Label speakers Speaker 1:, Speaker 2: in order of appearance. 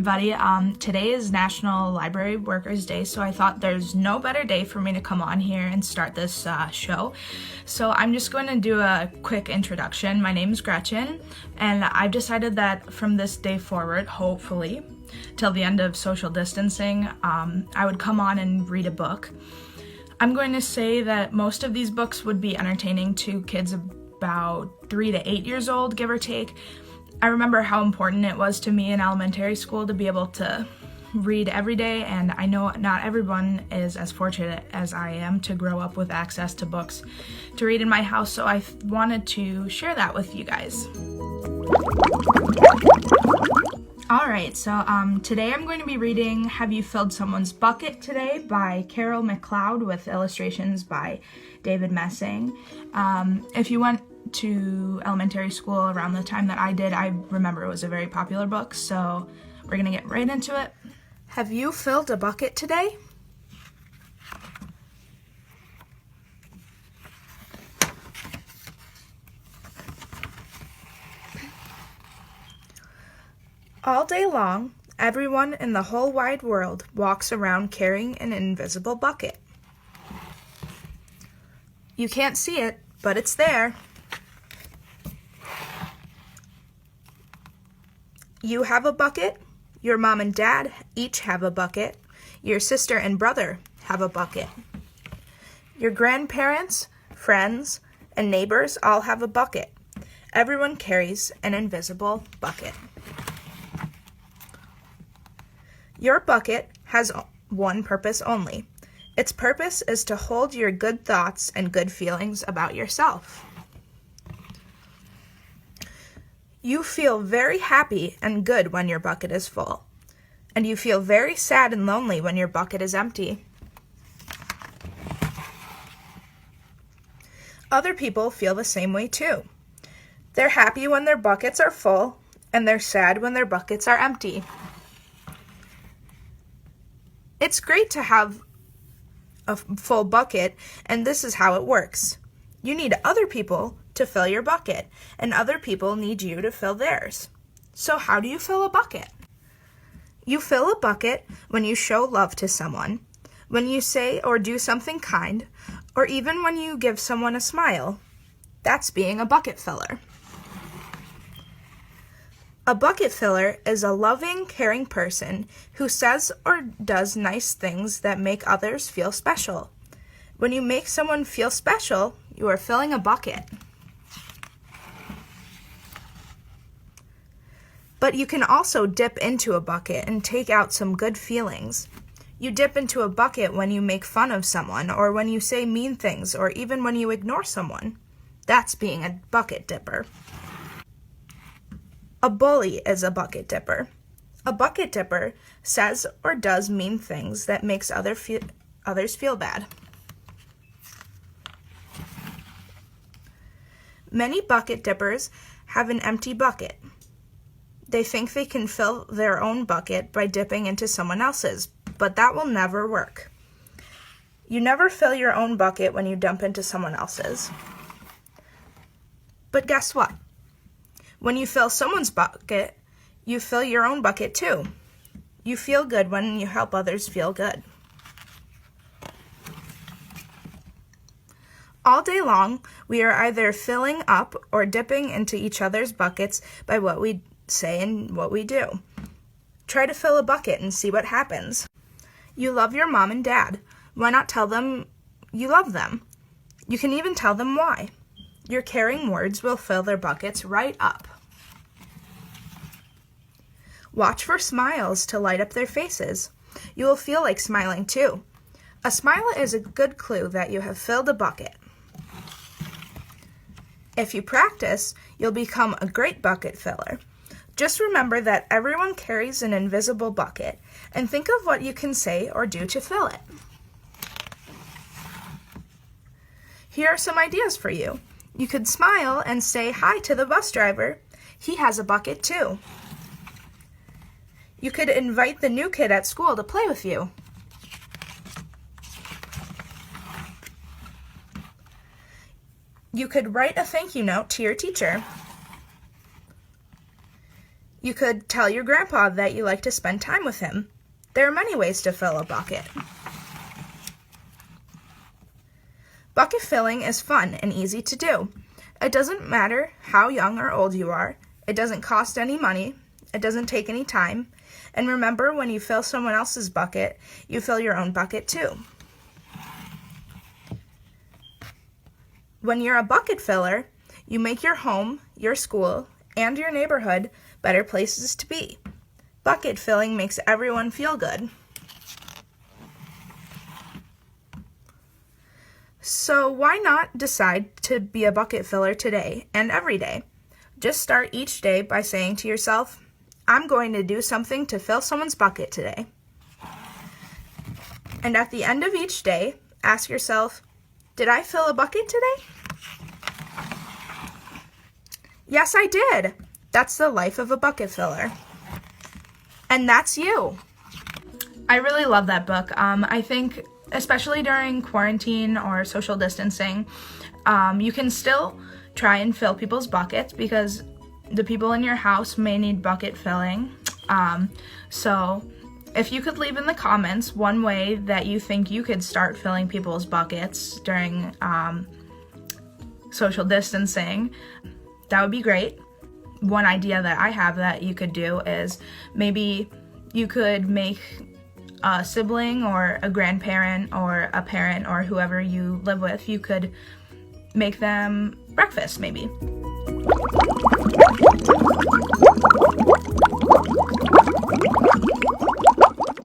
Speaker 1: everybody. Today is National Library Workers Day, so I thought there's no better day for me to come on here and start this show. So I'm just going to do a quick introduction. My name is Gretchen, and I've decided that from this day forward, hopefully, till the end of social distancing, I would come on and read a book. I'm going to say that most of these books would be entertaining to kids about 3 to 8 years old, give or take. I remember how important it was to me in elementary school to be able to read every day, and I know not everyone is as fortunate as I am to grow up with access to books to read in my house, so I wanted to share that with you guys. Alright, so today I'm going to be reading Have You Filled Someone's Bucket Today by Carol McLeod with illustrations by David Messing. If you went to elementary school around the time that I did, I remember it was a very popular book, so we're gonna get right into it. Have you filled a bucket today? All day long, everyone in the whole wide world walks around carrying an invisible bucket. You can't see it, but it's there. You have a bucket, your mom and dad each have a bucket, your sister and brother have a bucket. Your grandparents, friends, and neighbors all have a bucket. Everyone carries an invisible bucket. Your bucket has one purpose only. Its purpose is to hold your good thoughts and good feelings about yourself. You feel very happy and good when your bucket is full, and you feel very sad and lonely when your bucket is empty. Other people feel the same way too. They're happy when their buckets are full, and they're sad when their buckets are empty. It's great to have a full bucket, and this is how it works. You need other people to fill your bucket, and other people need you to fill theirs. So how do you fill a bucket? You fill a bucket when you show love to someone, when you say or do something kind, or even when you give someone a smile. That's being a bucket filler. A bucket filler is a loving, caring person who says or does nice things that make others feel special. When you make someone feel special, you are filling a bucket. But you can also dip into a bucket and take out some good feelings. You dip into a bucket when you make fun of someone, or when you say mean things, or even when you ignore someone. That's being a bucket dipper. A bully is a bucket dipper. A bucket dipper says or does mean things that makes others feel bad. Many bucket dippers have an empty bucket. They think they can fill their own bucket by dipping into someone else's, but that will never work. You never fill your own bucket when you dump into someone else's. But guess what? When you fill someone's bucket, you fill your own bucket too. You feel good when you help others feel good. All day long, we are either filling up or dipping into each other's buckets by what we say and what we do. Try to fill a bucket and see what happens. You love your mom and dad. Why not tell them you love them? You can even tell them why. Your caring words will fill their buckets right up. Watch for smiles to light up their faces. You will feel like smiling too. A smile is a good clue that you have filled a bucket. If you practice, you'll become a great bucket filler. Just remember that everyone carries an invisible bucket, and think of what you can say or do to fill it. Here are some ideas for you. You could smile and say hi to the bus driver. He has a bucket too. You could invite the new kid at school to play with you. You could write a thank you note to your teacher. You could tell your grandpa that you like to spend time with him. There are many ways to fill a bucket. Bucket filling is fun and easy to do. It doesn't matter how young or old you are. It doesn't cost any money. It doesn't take any time. And remember, when you fill someone else's bucket, you fill your own bucket too. When you're a bucket filler, you make your home, your school, and your neighborhood better places to be. Bucket filling makes everyone feel good. So why not decide to be a bucket filler today and every day? Just start each day by saying to yourself, I'm going to do something to fill someone's bucket today. And at the end of each day, ask yourself, did I fill a bucket today? Yes, I did. That's the life of a bucket filler. And that's you. I really love that book. I think especially during quarantine or social distancing, you can still try and fill people's buckets because the people in your house may need bucket filling. So if you could leave in the comments one way that you think you could start filling people's buckets during social distancing, that would be great. One idea that I have that you could do is maybe you could make a sibling or a grandparent or a parent or whoever you live with, you could make them breakfast maybe.